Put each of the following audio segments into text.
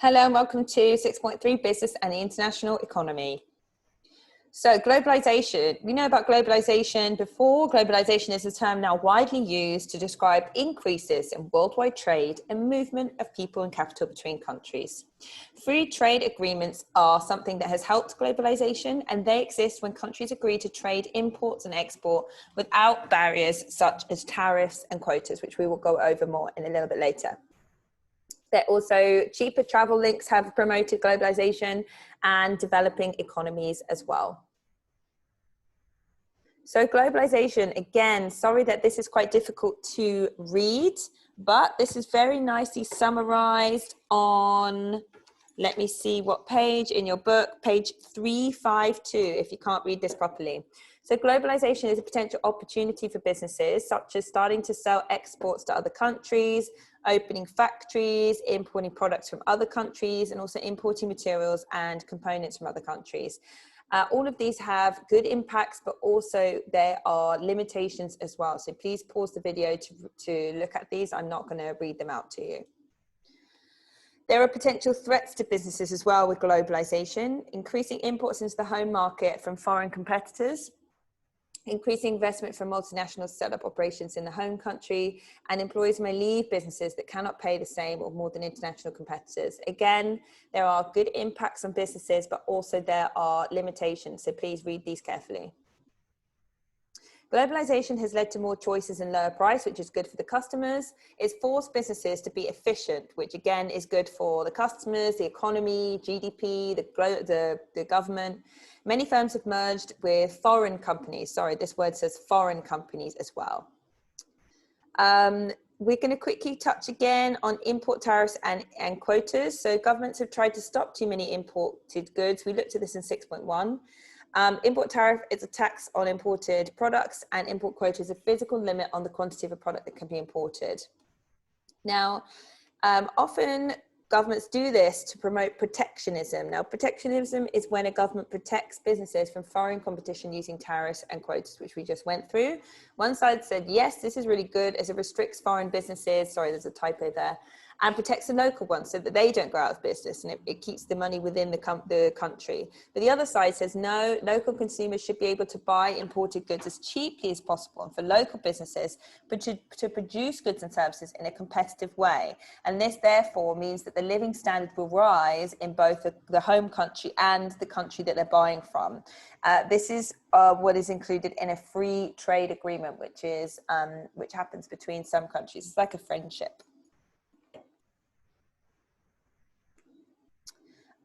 Hello and welcome to 6.3 Business and the International Economy. So globalization, we know about globalization before. Globalization is a term now widely used to describe increases in worldwide trade and movement of people and capital between countries. Free trade agreements are something that has helped globalization, and they exist when countries agree to trade imports and export without barriers such as tariffs and quotas, which we will go over more in a little bit later. They're also cheaper travel links have promoted globalization and developing economies as well. So globalization, again, sorry that this is quite difficult to read, but this is very nicely summarized on, let me see what page in your book, page 352, if you can't read this properly. So globalization is a potential opportunity for businesses, such as starting to sell exports to other countries, opening factories, importing products from other countries, and also importing materials and components from other countries. All of these have good impacts, but also there are limitations as well. So please pause the video to look at these. I'm not going to read them out to you. There are potential threats to businesses as well with globalization, increasing imports into the home market from foreign competitors, increasing investment from multinationals to set up operations in the home country, and employees may leave businesses that cannot pay the same or more than international competitors. Again, there are good impacts on businesses, but also there are limitations. So please read these carefully. Globalization has led to more choices and lower price, which is good for the customers. It's forced businesses to be efficient, which again is good for the customers, the economy, GDP, the government. Many firms have merged with foreign companies. Sorry, this word says foreign companies as well. We're going to quickly touch again on import tariffs and quotas. So governments have tried to stop too many imported goods. We looked at this in 6.1. Import tariff is a tax on imported products, and import quota is a physical limit on the quantity of a product that can be imported. Now, often governments do this to promote protectionism. Now, protectionism is when a government protects businesses from foreign competition using tariffs and quotas, which we just went through. One side said, yes, this is really good as it restricts foreign businesses. Sorry, there's a typo there. And protects the local ones so that they don't go out of business, and it keeps the money within the country. But the other side says, no, local consumers should be able to buy imported goods as cheaply as possible, and for local businesses to produce goods and services in a competitive way. And this therefore means that the living standard will rise in both the home country and the country that they're buying from. This is what is included in a free trade agreement, which happens between some countries. It's like a friendship.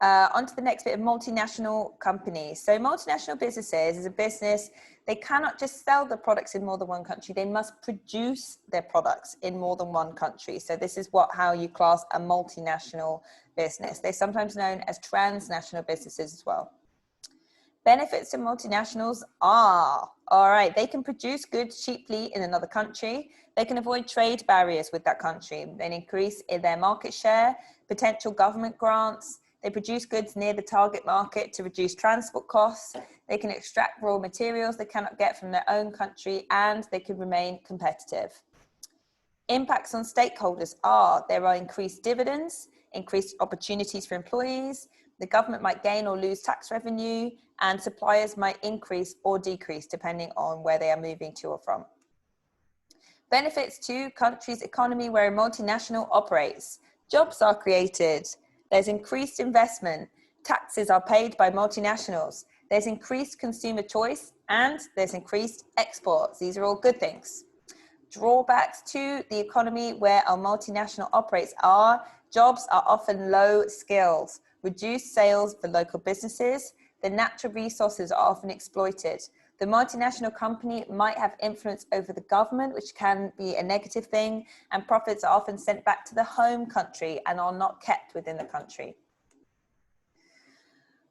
On to the next bit of multinational companies. So multinational businesses is a business, they cannot just sell the products in more than one country, they must produce their products in more than one country. So this is how you class a multinational business. They're sometimes known as transnational businesses as well. Benefits to multinationals are, all right, they can produce goods cheaply in another country. They can avoid trade barriers with that country. They increase in their market share, potential government grants. They produce goods near the target market to reduce transport costs. They can extract raw materials they cannot get from their own country, and they can remain competitive. Impacts on stakeholders are, there are increased dividends, increased opportunities for employees, the government might gain or lose tax revenue, and suppliers might increase or decrease depending on where they are moving to or from. Benefits to country's economy where a multinational operates. Jobs are created. There's increased investment. Taxes are paid by multinationals. There's increased consumer choice, and there's increased exports. These are all good things. Drawbacks to the economy where a multinational operates are, jobs are often low skills, reduced sales for local businesses, the natural resources are often exploited. The multinational company might have influence over the government, which can be a negative thing, and profits are often sent back to the home country and are not kept within the country.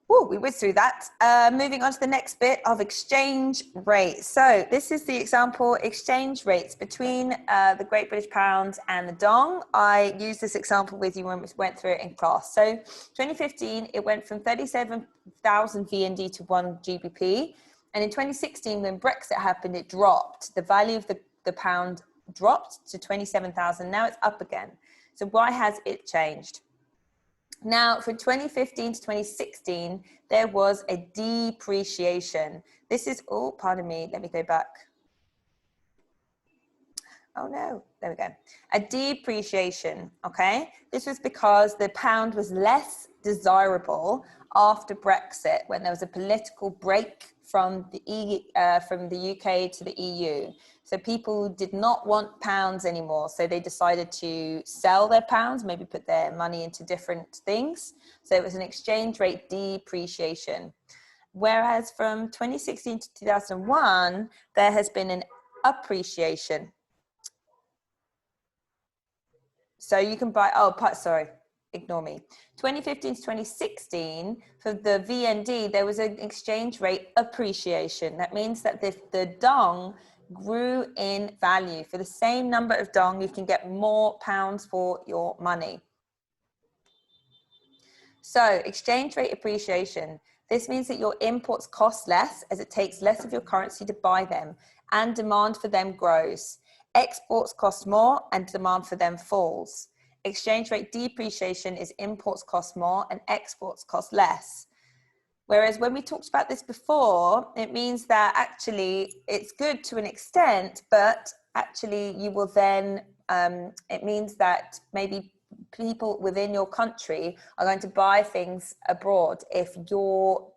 Woo, we whizzed through that. Moving on to the next bit of exchange rates. So this is the example exchange rates between the Great British Pound and the Dong. I used this example with you when we went through it in class. So 2015, it went from 37,000 VND to 1 GBP. And in 2016, when Brexit happened, it dropped. The value of the pound dropped to 27,000. Now it's up again. So why has it changed? Now, from 2015 to 2016, there was a depreciation. This is, oh, pardon me, let me go back. Oh no, there we go. A depreciation, okay? This was because the pound was less desirable after Brexit, when there was a political break from the UK to the EU. So people did not want pounds anymore. So they decided to sell their pounds, maybe put their money into different things. So it was an exchange rate depreciation. Whereas from 2016 to 2001, there has been an appreciation. So you can buy, sorry, ignore me. 2015 to 2016, for the VND, there was an exchange rate appreciation. That means that the dong grew in value. For the same number of dong, you can get more pounds for your money. So exchange rate appreciation. This means that your imports cost less as it takes less of your currency to buy them, and demand for them grows. Exports cost more and demand for them falls. Exchange rate depreciation is imports cost more and exports cost less. Whereas when we talked about this before, it means that actually it's good to an extent, but actually you will then, it means that maybe people within your country are going to buy things abroad if your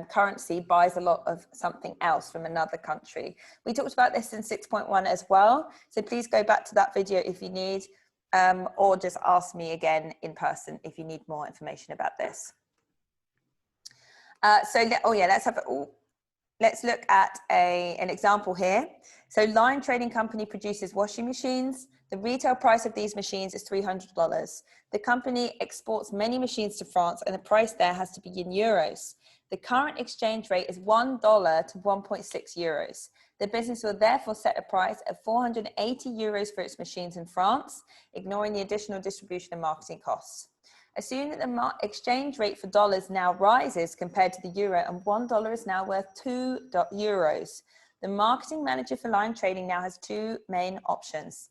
currency buys a lot of something else from another country. We talked about this in 6.1 as well. So please go back to that video if you need, or just ask me again in person if you need more information about this. Let's look at an example here. So Lion Trading Company produces washing machines. The retail price of these machines is $300. The company exports many machines to France and the price there has to be in euros. The current exchange rate is $1 to 1.6 euros. The business will therefore set a price of 480 euros for its machines in France, ignoring the additional distribution and marketing costs. Assume that the exchange rate for dollars now rises compared to the euro and $1 is now worth 2 euros. The marketing manager for Lion Trading now has two main options.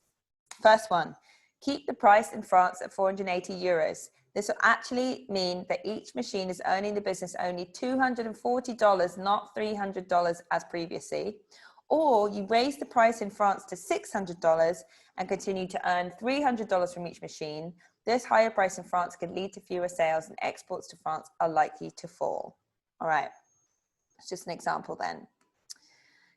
First one, keep the price in France at 480 euros. This will actually mean that each machine is earning the business only $240, not $300 as previously. Or you raise the price in France to $600 and continue to earn $300 from each machine. This higher price in France could lead to fewer sales and exports to France are likely to fall. All right, it's just an example then.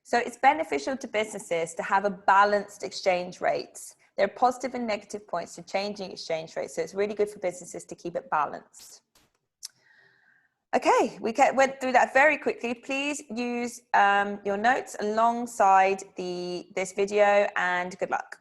So it's beneficial to businesses to have a balanced exchange rates. There are positive and negative points to changing exchange rates. So it's really good for businesses to keep it balanced. Okay, we went through that very quickly. Please use your notes alongside this video and good luck.